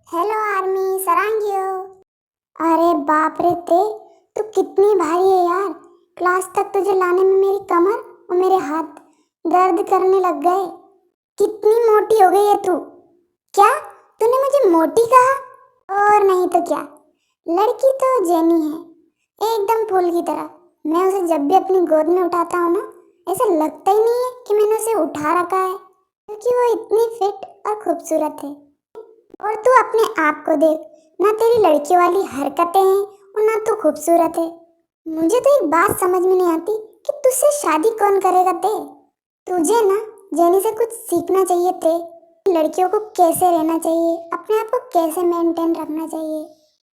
Hello army सरांगियो। अरे बाप रे तू कितनी भारी है यार। क्लास तक तुझे लाने में मेरी कमर और मेरे हाथ दर्द करने लग गए। कितनी मोटी हो गई है तू। क्या तूने मुझे मोटी कहा? और नहीं तो क्या, लड़की तो जेनी है एकदम फूल की तरह। मैं उसे जब भी अपनी गोद में उठाता हूँ ना, ऐसा लगता ही नहीं है कि मैंने उसे उठा रखा है, क्योंकि वो इतनी फिट और खूबसूरत है। और तू अपने आप को देख, ना तेरी लड़की वाली हरकतें हैं और ना तू खूबसूरत है। मुझे तो एक बात समझ में नहीं आती कि तुझसे शादी कौन करेगा तुझे ना जेनी से कुछ सीखना चाहिए लड़कियों को कैसे रहना चाहिए, अपने आप को कैसे मेंटेन रखना चाहिए।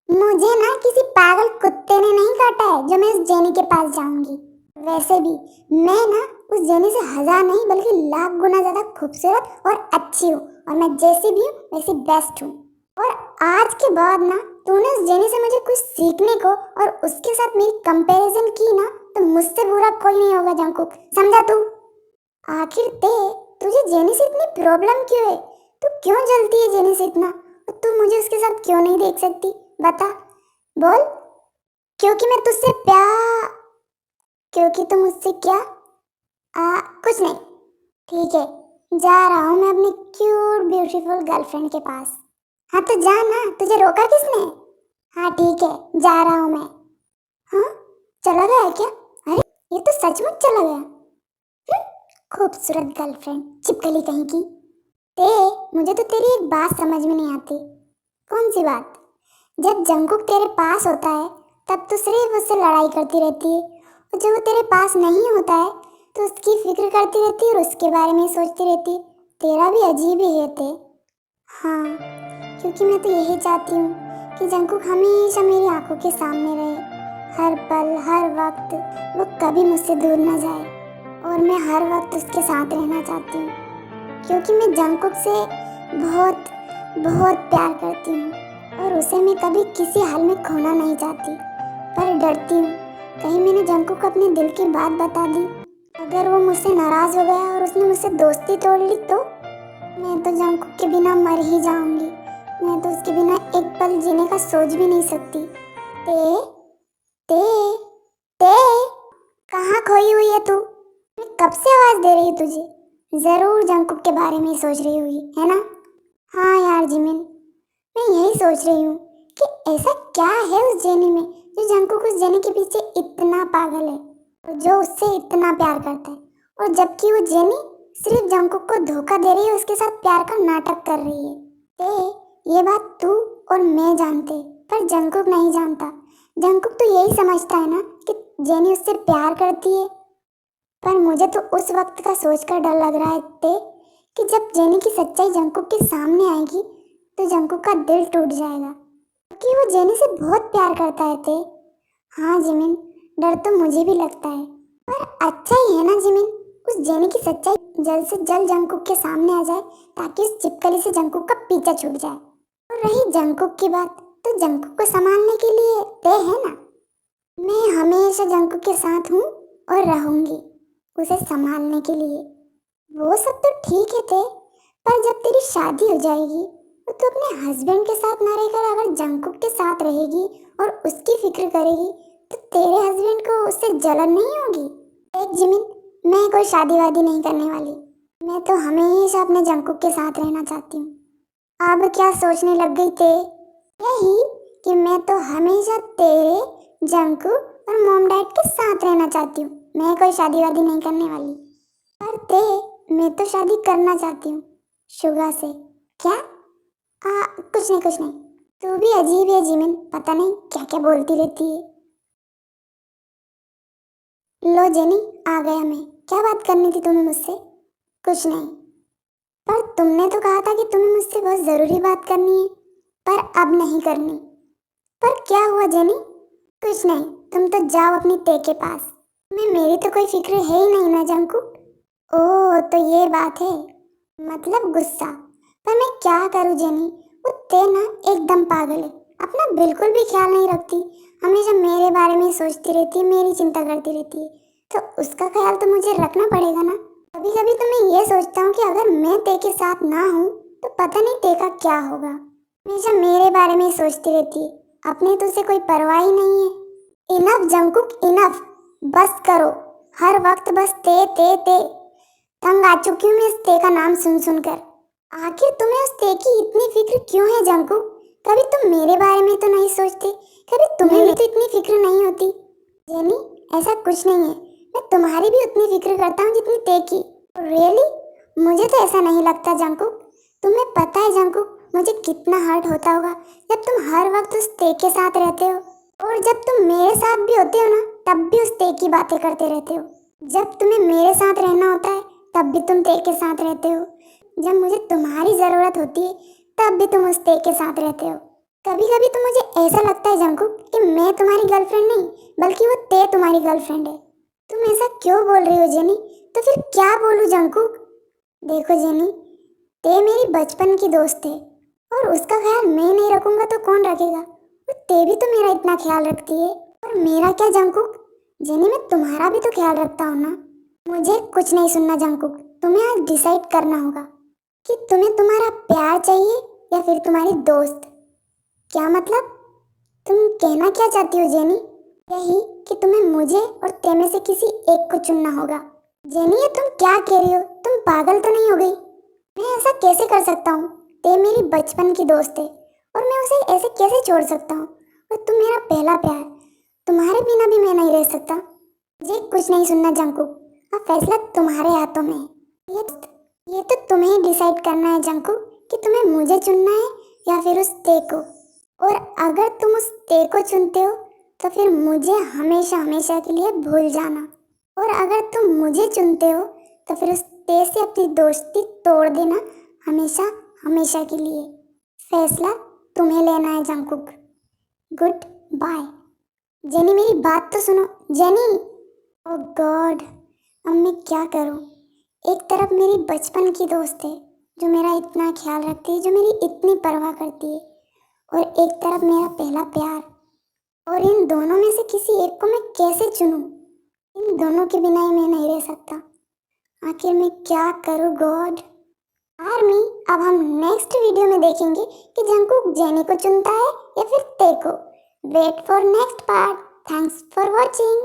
मुझे ना किसी पागल कुत्ते ने नहीं काटा है जो मैं उस जेनी के पास जाऊंगी। वैसे भी मैं ना उस जेनी से हजार नहीं बल्कि लाख गुना ज्यादा खूबसूरत और अच्छी हूँ, और मैं जैसी भी हूँ वैसी बेस्ट हूँ। और आज के बाद ना तूने उस जेनी से मुझे कुछ सीखने को और उसके साथ मेरी कंपैरिजन की ना, तो मुझसे बुरा कोई नहीं होगा जंकुक, समझा तू? आखिर तुझे जेनी से इतनी प्रॉब्लम क्यों है? तू क्यों जलती है जेनी से इतना, और तू मुझे उसके साथ क्यों नहीं देख सकती? बता, बोल। क्योंकि मैं तुझसे प्यार क्योंकि तुम मुझसे क्या? कुछ नहीं। ठीक है, जा रहा हूँ मैं अपनी क्यूट ब्यूटीफुल गर्लफ्रेंड के पास। हाँ तो जा ना, तुझे रोका किसने? हाँ ठीक है, जा रहा हूँ मैं। हाँ, चला गया क्या? अरे ये तो सचमुच चला गया। खूबसूरत गर्लफ्रेंड चिपकली कहीं की। मुझे तो तेरी एक बात समझ में नहीं आती। कौन सी बात? जब जंकुक तेरे पास होता है तब तो सिर्फ उससे लड़ाई करती रहती है, और जब वो तेरे पास नहीं होता है तो उसकी फिक्र करती रहती है और उसके बारे में सोचती रहती है। तेरा भी अजीब ही है हाँ, क्योंकि मैं तो यही चाहती हूँ कि जंकुक हमेशा मेरी आंखों के सामने रहे, हर पल हर वक्त वो कभी मुझसे दूर ना जाए, और मैं हर वक्त उसके साथ रहना चाहती हूँ, क्योंकि मैं जंकुक से बहुत बहुत प्यार करती हूँ और उसे मैं कभी किसी हाल में खोना नहीं चाहती। पर डरती हूँ कहीं मैंने जंकुक को अपने दिल की बात बता दी, अगर वो मुझसे नाराज हो गया और उसने मुझसे दोस्ती तोड़ ली तो मैं तो जंकुक के बिना मर ही जाऊंगी। मैं तो उसके बिना एक पल जीने का सोच भी नहीं सकती। ते ते ते कहाँ खोई हुई है तू? मैं कब से आवाज दे रही तुझे। जरूर जंकुक के बारे में सोच रही हुई है ना? हाँ यार जिमिन, मैं यही सोच रही हूँ कि ऐसा क्या है उस जेनी में जो जंकुक उस जेनी के पीछे इतना पागल है और जो उससे इतना प्यार करता है, और जबकि वो जेनी सिर्फ जंकुक को धोखा दे रही है, उसके साथ प्यार का नाटक कर रही है। ये बात तू और मैं जानते, पर जंकुक नहीं जानता। जंकुक तो यही समझता है ना कि जेनी उससे प्यार करती है, पर मुझे तो उस वक्त का सोचकर डर लग रहा है कि जब जेनी की सच्चाई जंकुक के सामने आएगी तो जंकुक का दिल टूट जाएगा, क्योंकि वो जेनी से बहुत प्यार करता है हाँ जिमिन, डर तो मुझे भी लगता है, पर अच्छा ही है ना जिमिन, उस जेनी की सच्चाई जल्द से जल्द जंकुक के सामने आ जाए, ताकि उस चिपकली से जंकुक का पीछा छूट जाए। और रही जंकुक की बात, तो जंकुक को संभालने के लिए तय है ना। मैं हमेशा जंकुक के साथ हूँ और रहूंगी उसे संभालने के लिए। वो सब तो ठीक है पर जब तेरी शादी हो जाएगी तो तू अपने हस्बैंड के साथ ना रहकर अगर जंकुक के साथ रहेगी और उसकी फिक्र करेगी, तो तेरे हस्बैंड को उससे जलन नहीं होगी? एक जिमिन, मैं कोई शादी वादी नहीं करने वाली। मैं तो हमेशा अपने जंकुक के साथ रहना चाहती हूँ। अब क्या सोचने लग गई यही कि मैं तो हमेशा तेरे जंकुक और मॉम डैड के साथ रहना चाहती हूँ। मैं कोई शादी वादी नहीं करने वाली। पर मैं तो शादी करना चाहती हूँ शुगा से। क्या? कुछ नहीं। तू भी अजीब है जिमिन, पता नहीं क्या क्या बोलती रहती है। लो जेनी, आ गया मैं। क्या बात करनी थी तुम्हें मुझसे? कुछ नहीं। पर तुमने तो कहा था कि तुम्हें मुझसे बहुत जरूरी बात करनी है, पर अब नहीं करनी। पर क्या हुआ जेनी? कुछ नहीं, तुम तो जाओ अपनी ते के पास। मैं मेरी तो कोई फिक्र है ही नहीं ना जंकू। ओह तो ये बात है, मतलब गुस्सा। पर मैं क्या करूं जेनी, वो ते ना एकदम पागल है, अपना बिल्कुल भी ख्याल नहीं रखती, हमेशा मेरे बारे में सोचती रहती है, मेरी चिंता करती रहती है। तो उसका ख्याल तो मुझे रखना पड़ेगा ना। कभी कभी तो मैं ये सोचता हूँ कि अगर मैं ते के साथ ना हूँ तो पता नहीं ते का क्या होगा। हमेशा मेरे बारे में ही सोचती रहती है, अपनी तो उसे कोई परवाह ही नहीं है। इनफ जंकुक इनफ, बस करो। हर वक्त बस ते ते ते। तंग आ चुकी हूँ मैं इस ते का नाम सुन सुनकर। आखिर तुम्हें उस ते की इतनी फिक्र क्यों है जंकुक? कभी तुम मेरे बारे में तो नहीं सोचते, कभी तुम्हें भी तो इतनी फिक्र नहीं होती। जेनी, ऐसा कुछ नहीं है, मैं तुम्हारी भी उतनी फिक्र करता हूँ जितनी ते की। रियली? मुझे तो ऐसा नहीं लगता जंकुक। तुम्हें पता है जंकुक, मुझे कितना हर्ट होता होगा जब तुम हर वक्त उस ते के साथ रहते हो, और जब तुम मेरे साथ भी होते हो ना, तब भी उस ते की बातें करते रहते हो। जब तुम्हें मेरे साथ रहना होता है तब भी तुम ते के साथ रहते हो, जब मुझे तुम्हारी ज़रूरत होती है तब भी तुम उस ते के साथ रहते हो। कभी कभी तो मुझे ऐसा लगता है जंकुक कि मैं तुम्हारी गर्लफ्रेंड नहीं, बल्कि वो ते तुम्हारी गर्लफ्रेंड है। तुम ऐसा क्यों बोल रही हो जेनी? तो फिर क्या बोलूं जंकुक? देखो जेनी, ते मेरी बचपन की दोस्त है, और उसका ख्याल मैं नहीं रखूंगा तो कौन रखेगा? और ते भी तो मेरा इतना ख्याल रखती है। और मेरा क्या जंकुक? जेनी, मैं तुम्हारा भी तो ख्याल रखता हूँ ना। मुझे कुछ नहीं सुनना जंकुक, तुम्हें आज डिसाइड करना होगा कि तुम्हें तुम्हारा प्यार चाहिए या फिर तुम्हारी दोस्त। क्या मतलब? तुम कहना क्या चाहती हो जेनी? यही कि तुम्हें मुझे और ते में से किसी एक को चुनना होगा। जेनी, ये तुम क्या कह रही हो? तुम पागल तो नहीं हो गई? मैं ऐसा कैसे कर सकता हूँ? ते मेरी बचपन की दोस्त है, और मैं उसे ऐसे कैसे छोड़ सकता हूँ? और तुम मेरा पहला प्यार, तुम्हारे बिना भी मैं नहीं रह सकता। मुझे कुछ नहीं सुनना जंकुक, अब फैसला तुम्हारे हाथों में है। ये तो तुम्हें ही डिसाइड करना है जंकुक कि तुम्हें मुझे चुनना है या फिर उस ते को। और अगर तुम उस ते को चुनते हो तो फिर मुझे हमेशा हमेशा के लिए भूल जाना, और अगर तुम मुझे चुनते हो तो फिर उस ते से अपनी दोस्ती तोड़ देना, हमेशा हमेशा के लिए। फैसला तुम्हें लेना है जंकुक। Good bye. जेनी, मेरी बात तो सुनो। जेनी! ओह गॉड, अब मैं क्या करूं? एक तरफ मेरी बचपन की दोस्त है जो मेरा इतना ख्याल रखती है, जो मेरी इतनी परवाह करती है, और एक तरफ मेरा पहला प्यार। और इन दोनों में से किसी एक को मैं कैसे चुनूं? इन दोनों के बिना ही मैं नहीं रह सकता। आखिर मैं क्या करूं गॉड? आर्मी, अब हम नेक्स्ट वीडियो में देखेंगे कि जंकुक जेनी को चुनता है या फिर ते को। Wait for next part. Thanks for watching.